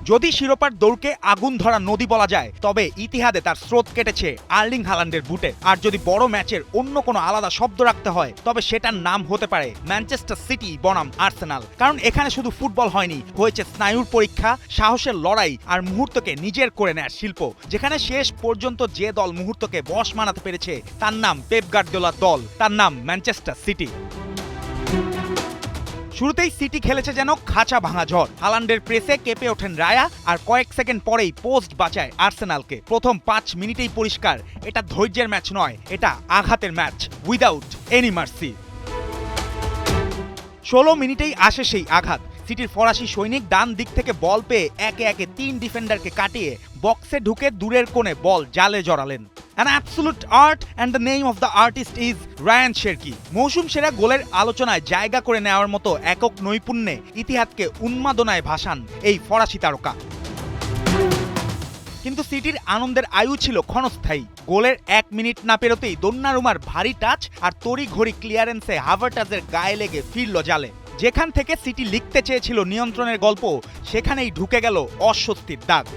যদি শিরোপার দৌড়কে আগুন ধরা নদী বলা যায়, তবে ইতিহাদে তার স্রোত কেটেছে আর্লিং হালান্ডের বুটে। আর যদি বড় ম্যাচের অন্য কোনো আলাদা শব্দ রাখতে হয়, তবে সেটার নাম হতে পারে ম্যানচেস্টার সিটি বনাম আর্সেনাল। কারণ এখানে শুধু ফুটবল হয়নি, হয়েছে স্নায়ুর পরীক্ষা, সাহসের লড়াই আর মুহূর্তকে নিজের করে নেয়ার শিল্প। যেখানে শেষ পর্যন্ত যে দল মুহূর্তকে বশ মানাতে পেরেছে, তার নাম পেপ গার্দিওলার দল, তার নাম ম্যানচেস্টার সিটি। শুরুতেই সিটি খেলেছে যেন খাঁচা ভাঙা ঝড়। হালান্ডের প্রেসে কেঁপে ওঠেন রায়া, আর কয়েক সেকেন্ড পরেই পোস্ট বাঁচায় আর্সেনালকে। প্রথম 5 মিনিটেই পরিষ্কার এটা ধৈর্যের ম্যাচ নয়, এটা আঘাতের ম্যাচ উইদাউট এনি মার্সি। 16 মিনিটেই আসে সেই আঘাত। সিটির ফরাসি সৈনিক ডান দিক থেকে বল পেয়ে একে একে 3 ডিফেন্ডারকে কাটিয়ে বক্সে ঢুকে দূরের কোণে বল জালে জড়ালেন। An absolute art and the name of the artist is Rayan Cherki. মৌসুম সেরা গোলের আলোচনায় জায়গা করে নেওয়ার মতো একক নৈপুণ্যে ইতিহাদকে উন্মাদনায় ভাসান এই ফরাসি তারকা। কিন্তু সিটির আনন্দের আয়ু ছিল ক্ষণস্থায়ী। গোলের 1 মিনিট না পেরোতেই দোন্নারুমার ভারী টাচ আর তড়িঘড়ি ক্লিয়ারেন্সে হাভার্টাজের গায়ে লেগে ফিরল জালে। যেখান থেকে সিটি লিখতে চেয়েছিল নিয়ন্ত্রণের গল্প, সেখানেই ঢুকে গেল অস্বস্তির দাগ।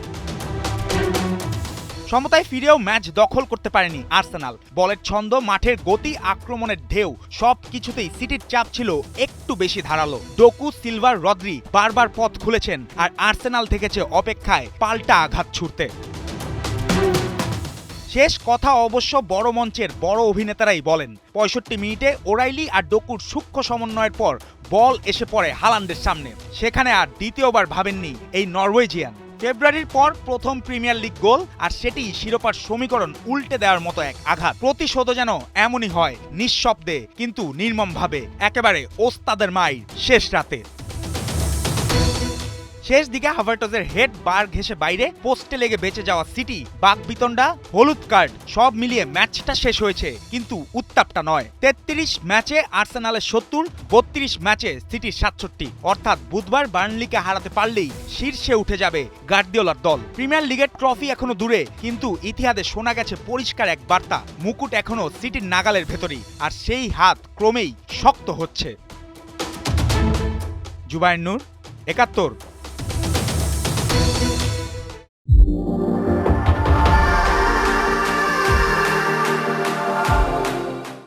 সমতায় ফিরেও ম্যাচ দখল করতে পারেনি আর্সেনাল। বলের ছন্দ, মাঠের গতি, আক্রমণের ঢেউ সব কিছুতেই সিটির চাপ ছিল একটু বেশি ধারালো। ডোকু, সিলভার, রদ্রি বারবার পথ খুলেছেন, আর আর্সেনাল থেকেছে অপেক্ষায় পাল্টা আঘাত ছুড়তে। শেষ কথা অবশ্য বড় মঞ্চের বড় অভিনেতারাই বলেন। 65 মিনিটে ওরাইলি আর ডোকুর সূক্ষ্ম সমন্বয়ের পর বল এসে পড়ে হালান্ডের সামনে। সেখানে আর দ্বিতীয়বার ভাবেননি এই নরওয়েজিয়ান। ফেব্রুয়ারির পর প্রথম প্রিমিয়ার লিগ গোল, আর সেটি শিরোপার সমীকরণ উল্টে দেওয়ার মতো এক আঘাত। প্রতিশোধও যেন এমনই হয়, নিঃশব্দে কিন্তু নির্মমভাবে, একেবারে ওস্তাদের মাইর শেষ রাতে। শেষ দিকে হাভার্টাজের হেড বার ঘেঁষে বাইরে, পোস্টে লেগে বেঁচে যাওয়া সিটি, বাকবিতণ্ডা, হলুদ কার্ড সব মিলিয়ে ম্যাচটা শেষ হয়েছে, কিন্তু উত্তাপটা নয়। 33 ম্যাচে আর্সেনালের 70, 32 ম্যাচে সিটির 67। অর্থাৎ বুধবার বার্নলিকে হারাতে পারলেই শীর্ষে উঠে যাবে গার্দিওলার দল। প্রিমিয়ার লিগের ট্রফি এখনো দূরে, কিন্তু ইতিহাদে শোনা গেছে পরিষ্কার এক বার্তা, মুকুট এখনো সিটির নাগালের ভেতরেই, আর সেই হাত ক্রমেই শক্ত হচ্ছে। জুবায়ের নূর, 71।